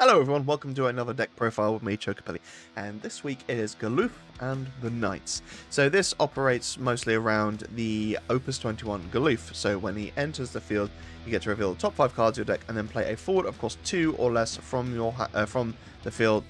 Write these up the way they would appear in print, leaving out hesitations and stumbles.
Hello everyone, welcome to another deck profile with me, Chocopelli, and this week it is Galuf and the Knights. So this operates mostly around the Opus 21 Galuf, so when he enters the field, you get to reveal the top 5 cards of your deck and then play a forward of course 2 or less from the field,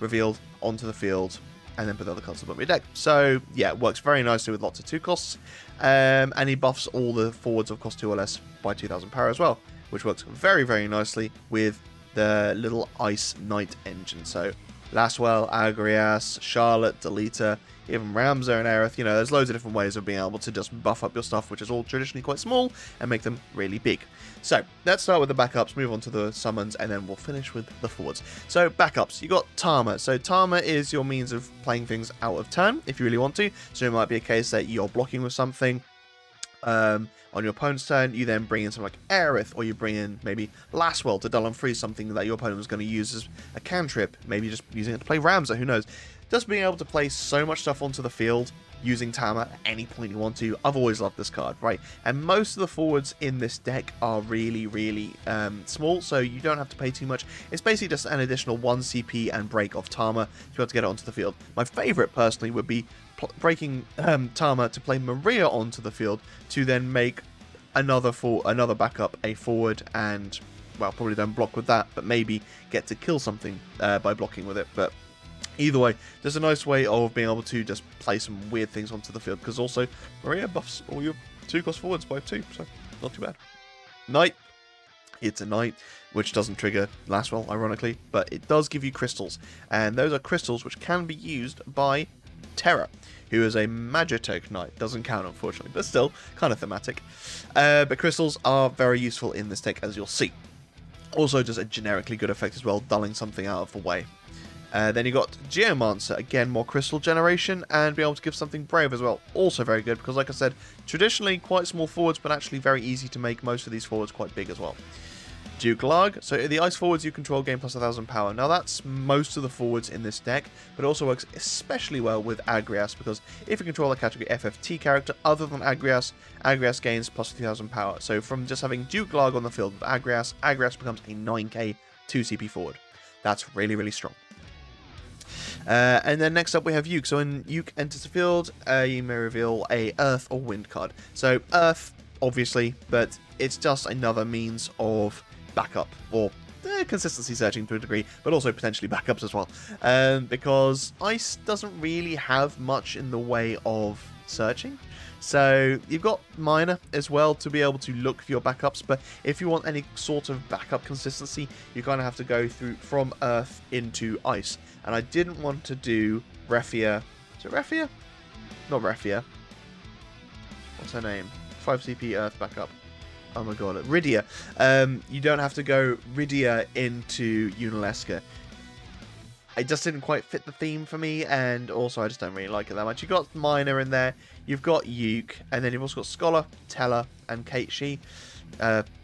revealed onto the field, and then put the other cards above your deck. So yeah, it works very nicely with lots of 2 costs, and he buffs all the forwards of cost 2 or less by 2000 power as well, which works very, very nicely with the little Ice Knight engine. So Laswell, Agrias, Charlotte, Delita, even Ramza and Aerith, you know, there's loads of different ways of being able to just buff up your stuff, which is all traditionally quite small, and make them really big. So let's start with the backups, move on to the summons, and then we'll finish with the forwards. So backups, you got Tama. So Tama is your means of playing things out of turn, if you really want to. So it might be a case that you're blocking with something, on your opponent's turn, you then bring in something like Aerith, or you bring in maybe Laswell to dull and freeze something that your opponent was going to use as a cantrip, maybe just using it to play Ramza, who knows. Just being able to play so much stuff onto the field using Tama at any point you want to. I've always loved this card, right? And most of the forwards in this deck are really, really small, so you don't have to pay too much. It's basically just an additional 1 CP and break of Tama to be able to get it onto the field. My favourite, personally, would be breaking Tama to play Maria onto the field to then make another backup a forward, and well, probably don't block with that, but maybe get to kill something by blocking with it. But either way, there's a nice way of being able to just play some weird things onto the field, because also Maria buffs all your 2 cost forwards by 2, so not too bad. Knight. It's a Knight, which doesn't trigger Laswell, ironically, but it does give you crystals, and those are crystals which can be used by Terra, who is a Magitech Knight. Doesn't count, unfortunately, but still kind of thematic. But crystals are very useful in this deck, as you'll see. Also, just a generically good effect as well, dulling something out of the way. Then you got Geomancer, again, more crystal generation, and be able to give something brave as well. Also very good, because like I said, traditionally quite small forwards, but actually very easy to make most of these forwards quite big as well. Duke Larg, so the ice forwards you control gain plus 1000 power. Now that's most of the forwards in this deck, but it also works especially well with Agrias, because if you control a category FFT character other than Agrias, Agrias gains plus 3000 power. So from just having Duke Larg on the field with Agrias, Agrias becomes a 9k 2CP forward. That's really, really strong. And then next up we have Yuke. So when Yuke enters the field, you may reveal a Earth or Wind card. So Earth, obviously, but it's just another means of backup, or consistency searching to a degree, but also potentially backups as well, because Ice doesn't really have much in the way of searching. So you've got Miner as well to be able to look for your backups, but if you want any sort of backup consistency, you kind of have to go through from Earth into Ice. And I didn't want to do Refia. Is it Refia? Not Refia. What's her name? 5 CP Earth backup. Oh my god, Rydia. You don't have to go Rydia into Unalesca. It just didn't quite fit the theme for me, and also I just don't really like it that much. You've got Miner in there, you've got Yuke, and then you've also got Scholar, Teller, and Kate Shi.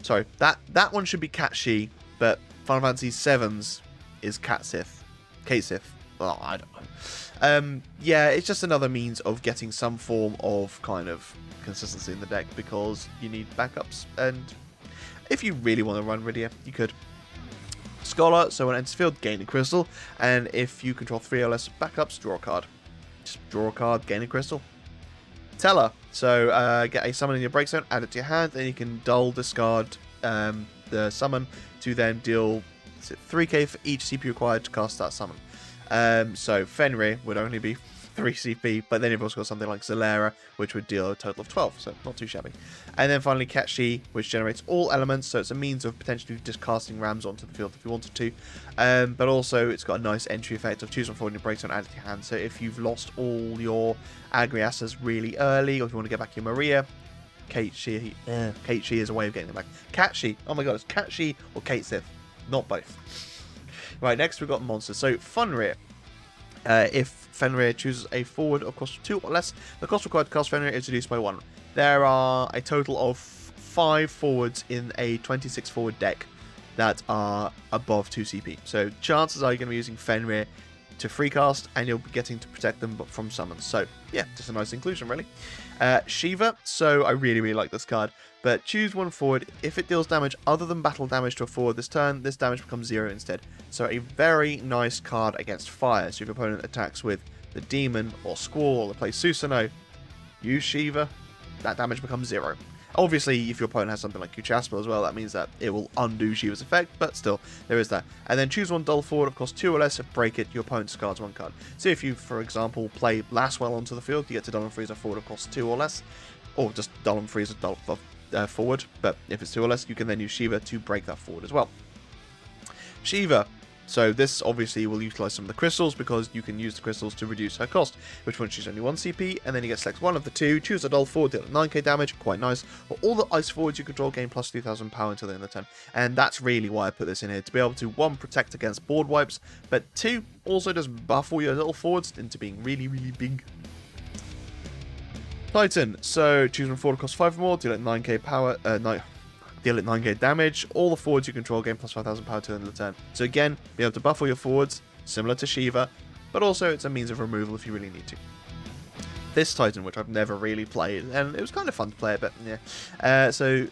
Sorry, that one should be Cat Shi, but Final Fantasy VII's is Cat Sith. Kate Sith. Well, I don't know. Yeah, it's just another means of getting some form of kind of consistency in the deck, because you need backups, and if you really want to run Rydia, you could. Scholar, so when it enters field, gain a crystal, and if you control 3 or less backups, draw a card. Just draw a card, gain a crystal. Teller, so get a summon in your break zone, add it to your hand, and you can dull discard the summon to then deal 3k for each CP required to cast that summon. So Fenrir would only be 3 CP, but then you've also got something like Zalera, which would deal a total of 12, so not too shabby. And then finally Catchy, which generates all elements, so it's a means of potentially just casting Rams onto the field if you wanted to. But also it's got a nice entry effect of choose one forward in your break zone, add it to your hand. So if you've lost all your Agriasas really early, or if you want to get back your Maria, Kate Shi is a way of getting them back. Catchy, oh my god, it's Catchy or Kate Sith, not both. Right, next we've got monsters. So Funrir. If Fenrir chooses a forward of cost 2 or less, the cost required to cast Fenrir is reduced by 1. There are a total of 5 forwards in a 26 forward deck that are above 2 CP. So chances are you're going to be using Fenrir to free cast, and you'll be getting to protect them from summons. So yeah, just a nice inclusion really. Shiva, so I really like this card, but choose one forward. If it deals damage other than battle damage to a forward this turn, this damage becomes 0 instead. So a very nice card against fire. So if your opponent attacks with the Demon or Squall or plays Susanoo, use Shiva, that damage becomes 0. Obviously, if your opponent has something like Kuchaspa as well, that means that it will undo Shiva's effect, but still, there is that. And then choose one dull forward, of course 2 or less. If break it, your opponent discards 1 card. So if you, for example, play Laswell onto the field, you get to dull and freeze a forward, of course 2 or less. Or just dull and freeze a dull forward, but if it's 2 or less, you can then use Shiva to break that forward as well. Shiva. So this obviously will utilize some of the crystals, because you can use the crystals to reduce her cost, which one she's only 1 CP, and then you get to select one of the 2, choose a dull forward, deal 9k damage, quite nice. Or all the ice forwards you control gain plus 3000 power until the end of the turn. And that's really why I put this in here, to be able to 1, protect against board wipes, but 2, also just buff all your little forwards into being really big. Titan, so choose one forward, cost 5 or more, deal it 9k power, deal it 9k damage. All the forwards you control gain plus 5000 power to the end of the turn. So again, be able to buff all your forwards, similar to Shiva, but also it's a means of removal if you really need to. This Titan, which I've never really played, and it was kind of fun to play, but yeah. So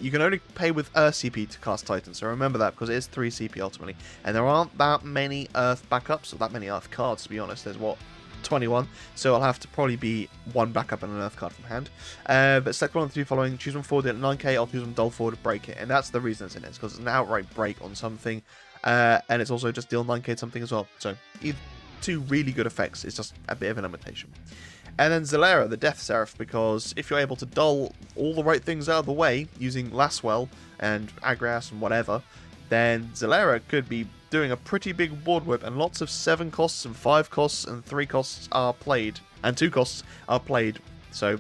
you can only pay with Earth CP to cast Titan, so remember that, because it is 3 CP ultimately. And there aren't that many Earth backups, or that many Earth cards, to be honest. There's what? 21, so I'll have to probably be 1 backup and an Earth card from hand. But select one of the 2 following, choose one forward at 9k, I'll choose one dull forward to break it, and that's the reason it's in it, it's because it's an outright break on something, and it's also just deal 9k something as well. So 2 really good effects, it's just a bit of a limitation. And then Zalera, the Death Seraph, because if you're able to dull all the right things out of the way using Laswell and Agras and whatever, then Zalera could be doing a pretty big board whip, and lots of 7 costs and 5 costs and 3 costs are played, and 2 costs are played. So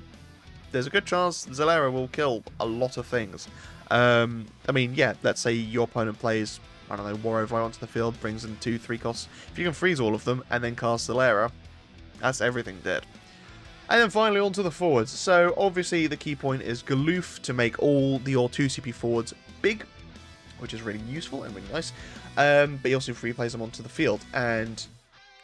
there's a good chance Zalera will kill a lot of things. I mean, yeah, let's say your opponent plays, I don't know, War Over onto the field, brings in 2-3 costs. If you can freeze all of them and then cast Zalera, that's everything dead. And then finally onto the forwards. So obviously the key point is Galuf to make all your 2 CP forwards big, which is really useful and really nice. But he also free plays them onto the field. And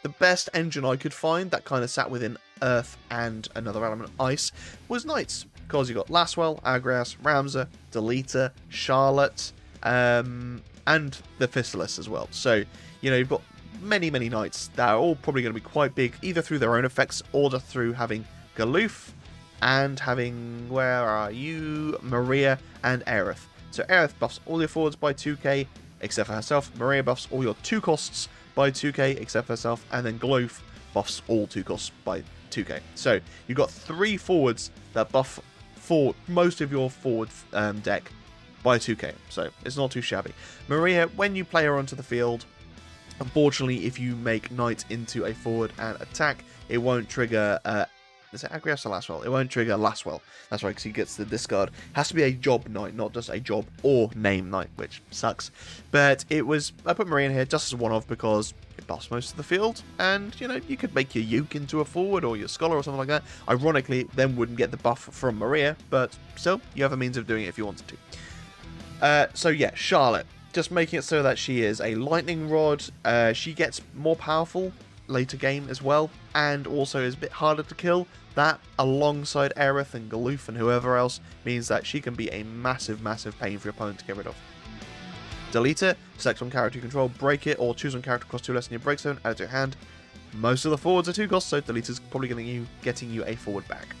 the best engine I could find that kind of sat within Earth and another element, Ice, was Knights. Because you got Laswell, Agras, Ramza, Delita, Charlotte, and the Fistalis as well. So, you know, you've got many Knights that are all probably going to be quite big, either through their own effects or just through having Galuf and having, where are you, Maria and Aerith. So Aerith buffs all your forwards by 2k, except for herself. Maria buffs all your 2 costs by 2k, except for herself. And then Galuf buffs all 2 costs by 2k. So you've got 3 forwards that buff for most of your forward deck by 2k. So it's not too shabby. Maria, when you play her onto the field, unfortunately, if you make Knight into a forward and attack, it won't trigger... is it Agrias or Laswell? It won't trigger Laswell. That's right, because he gets the discard. Has to be a job Knight, not just a job or name Knight, which sucks. But it was... I put Maria in here just as one of, because it buffs most of the field, and, you know, you could make your Uke into a forward, or your Scholar, or something like that. Ironically, then wouldn't get the buff from Maria, but still, you have a means of doing it if you wanted to. So yeah, Charlotte. Just making it so that she is a lightning rod. She gets more powerful later game as well, and also is a bit harder to kill. That, alongside Aerith and Galuf and whoever else, means that she can be a massive pain for your opponent to get rid of. Delete it, select one character you control, break it, or choose one character cost 2 less in your break zone, add it to your hand. Most of the forwards are 2 costs, so Delete is probably getting you a forward back.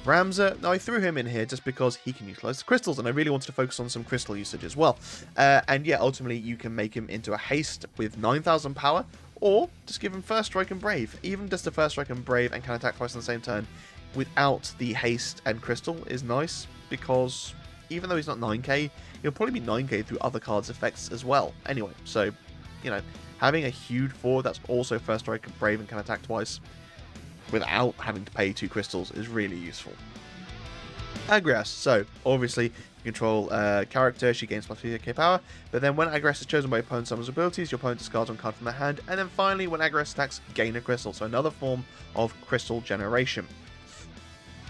Ramza, now I threw him in here just because he can utilize the crystals, and I really wanted to focus on some crystal usage as well. And yeah, ultimately you can make him into a haste with 9,000 power, or just give him First Strike and Brave. Even just a First Strike and Brave and can attack twice on the same turn without the haste and crystal is nice, because even though he's not 9k, he'll probably be 9k through other cards' effects as well. Anyway, so, you know, having a huge forward that's also First Strike and Brave and can attack twice without having to pay 2 crystals is really useful. Agras, so obviously you control character, she gains plus 3k power, but then when Agras is chosen by your opponent's summons abilities, your opponent discards one card from their hand, and then finally when Agras attacks, gain a crystal, so another form of crystal generation.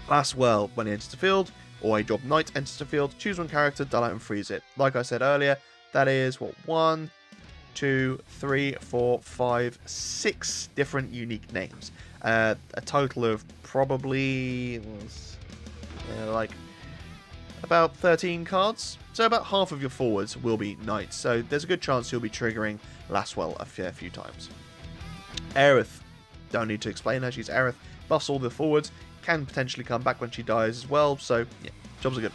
Laswell, when he enters the field, or a job Knight enters the field, choose one character, dull out and freeze it. Like I said earlier, that is, what, 1, 2, 3, 4, 5, 6 different unique names. A total of probably like about 13 cards. So about half of your forwards will be knights. So there's a good chance you'll be triggering Lastwell a fair few times. Aerith, don't need to explain her. She's Aerith. Buffs all the forwards. Can potentially come back when she dies as well. So yeah, jobs are good.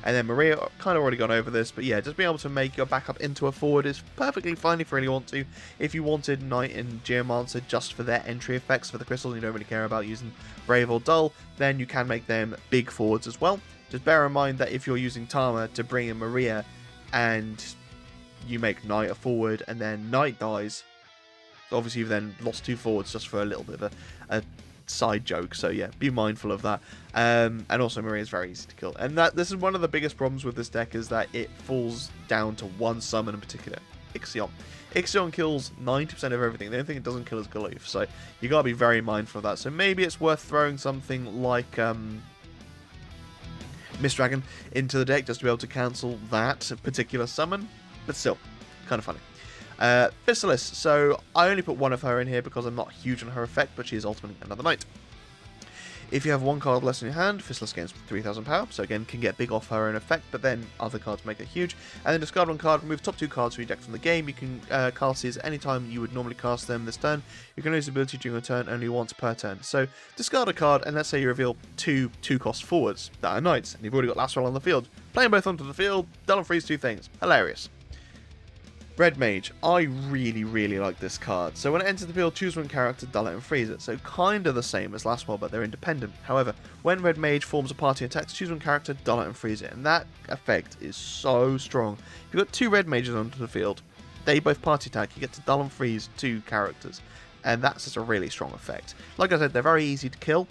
And then Maria, kind of already gone over this, but yeah, just being able to make your backup into a forward is perfectly fine if you really want to. If you wanted Knight and Geomancer just for their entry effects for the crystals and you don't really care about using Brave or Dull, then you can make them big forwards as well. Just bear in mind that if you're using Tama to bring in Maria and you make Knight a forward and then Knight dies, obviously you've then lost 2 forwards just for a little bit of a side joke, so yeah, be mindful of that. And also Maria is very easy to kill, and this is one of the biggest problems with this deck, is that it falls down to one summon in particular, XXI. XXI kills 90% of everything. The only thing it doesn't kill is Galuf, so you gotta be very mindful of that. So maybe it's worth throwing something like Mist Dragon into the deck just to be able to cancel that particular summon, but still, kind of funny. Fistalis, so I only put one of her in here because I'm not huge on her effect, but she is ultimately another knight. If you have one card less in your hand, Fistalis gains 3000 power, so again can get big off her in effect, but then other cards make it huge. And then discard one card, remove top 2 cards from your deck from the game. You can cast these anytime you would normally cast them this turn. You can lose the ability during a turn only once per turn. So discard a card, and let's say you reveal 2 2-cost forwards that are knights, and you've already got Lastwell on the field. Play them both onto the field, dull and freeze 2 things. Hilarious. Red Mage, I really like this card. So when it enters the field, choose one character, dull it and freeze it. So kind of the same as last one, but they're independent. However, when Red Mage forms a party attacks, choose one character, dull it and freeze it. And that effect is so strong. If you've got 2 Red Mages onto the field, they both party attack, you get to dull and freeze 2 characters. And that's just a really strong effect. Like I said, they're very easy to kill,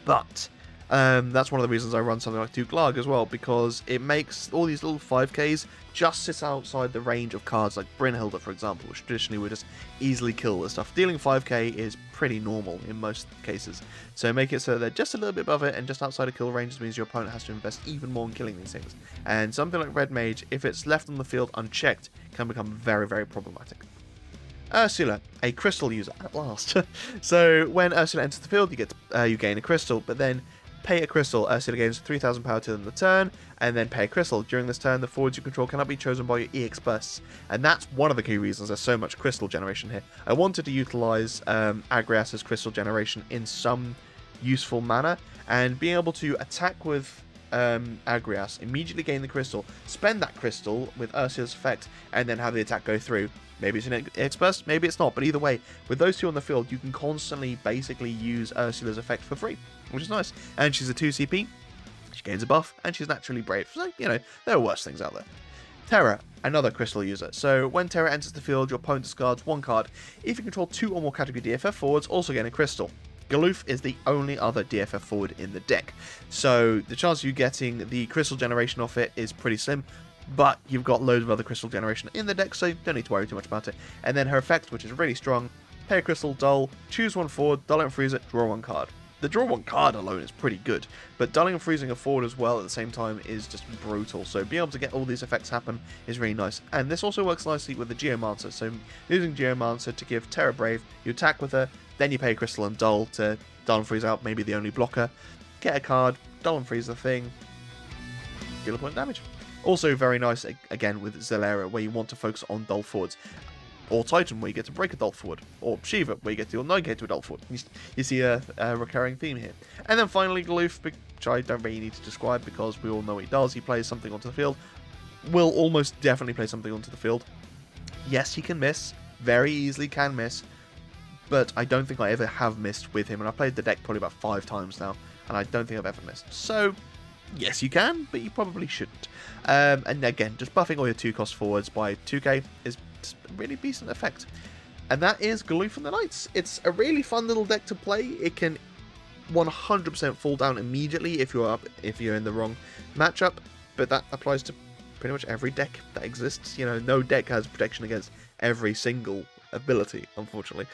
but that's one of the reasons I run something like Glarg as well, because it makes all these little 5Ks just sit outside the range of cards like Brynhilda, for example, which traditionally would just easily kill this stuff. Dealing 5k is pretty normal in most cases, so make it so they're just a little bit above it and just outside of kill range means your opponent has to invest even more in killing these things. And something like Red Mage, if it's left on the field unchecked, can become very problematic. Ursula, a crystal user at last. So when Ursula enters the field, you gain a crystal, but then pay a crystal. Ursula gains 3000 power to the turn, and then pay a crystal. During this turn, the forwards you control cannot be chosen by your EX bursts, and that's one of the key reasons there's so much crystal generation here. I wanted to utilize Agrias's crystal generation in some useful manner, and being able to attack with Agrias, immediately gain the crystal, spend that crystal with Ursula's effect, and then have the attack go through. Maybe it's an EX burst, maybe it's not, but either way, with those 2 on the field, you can constantly basically use Ursula's effect for free, which is nice. And she's a 2 CP, she gains a buff, and she's naturally brave, so, you know, there are worse things out there. Terra, another crystal user. So when Terra enters the field, your opponent discards 1 card. If you control 2 or more category DFF forwards, also gain a crystal. Galuf is the only other DFF forward in the deck, so the chance of you getting the crystal generation off it is pretty slim, but you've got loads of other crystal generation in the deck, so you don't need to worry too much about it. And then her effect, which is really strong, pay a crystal, dull, choose 1 forward, dull it and freeze it, draw 1 card. The draw 1 card alone is pretty good, but dulling and freezing a forward as well at the same time is just brutal, so being able to get all these effects happen is really nice. And this also works nicely with the Geomancer, so using Geomancer to give Terra Brave, you attack with her, then you pay crystal and dull to dull and freeze out maybe the only blocker, get a card, dull and freeze the thing, deal a point of damage. Also very nice, again, with Zalera, where you want to focus on dull forwards. Or Titan, where you get to break a dull forward. Or Shiva, where you get to deal 9k to a dull forward. You see a recurring theme here. And then finally, Galuf, which I don't really need to describe because we all know what he does. He plays something onto the field. Will almost definitely play something onto the field. Yes, he can miss. Very easily can miss. But I don't think I ever have missed with him. And I've played the deck probably about 5 times now. And I don't think I've ever missed. So, yes, you can, but you probably shouldn't. And again, just buffing all your 2-cost forwards by 2k is a really decent effect. And that is Galuf and the Knights. It's a really fun little deck to play. It can 100% fall down immediately if you're in the wrong matchup, but that applies to pretty much every deck that exists. You know, no deck has protection against every single ability, unfortunately.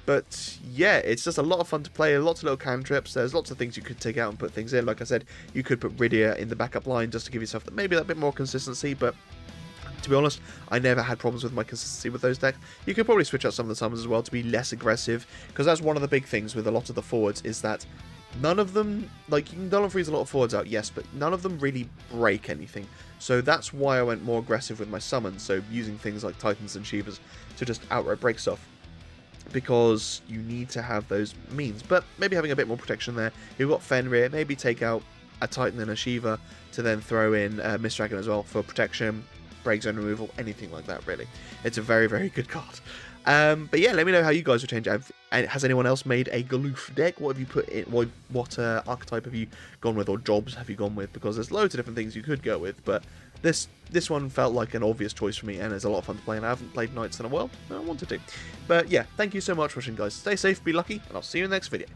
But yeah, it's just a lot of fun to play, lots of little cantrips, there's lots of things you could take out and put things in. Like I said, you could put Rydia in the backup line just to give yourself maybe that bit more consistency, but To be honest, I never had problems with my consistency with those decks. You could probably switch out some of the summons as well to be less aggressive, because that's one of the big things with a lot of the forwards, is that none of them, like, you can Dull and Freeze a lot of forwards out, yes, but none of them really break anything. So that's why I went more aggressive with my summons, so using things like Titans and Shivas to just outright break stuff, because you need to have those means. But maybe having a bit more protection there. You've got Fenrir, maybe take out a Titan and a Shiva to then throw in Mist Dragon as well for protection, break zone removal, anything like that, really. It's a very, very good card. But yeah, let me know how you guys would change it. Has anyone else made a Galuf deck? What have you put in? What archetype have you gone with, or jobs have you gone with? Because there's loads of different things you could go with, but this one felt like an obvious choice for me, and it's a lot of fun to play, and I haven't played Knights in a while, and I wanted to. But yeah, thank you so much for watching, guys. Stay safe, be lucky, and I'll see you in the next video.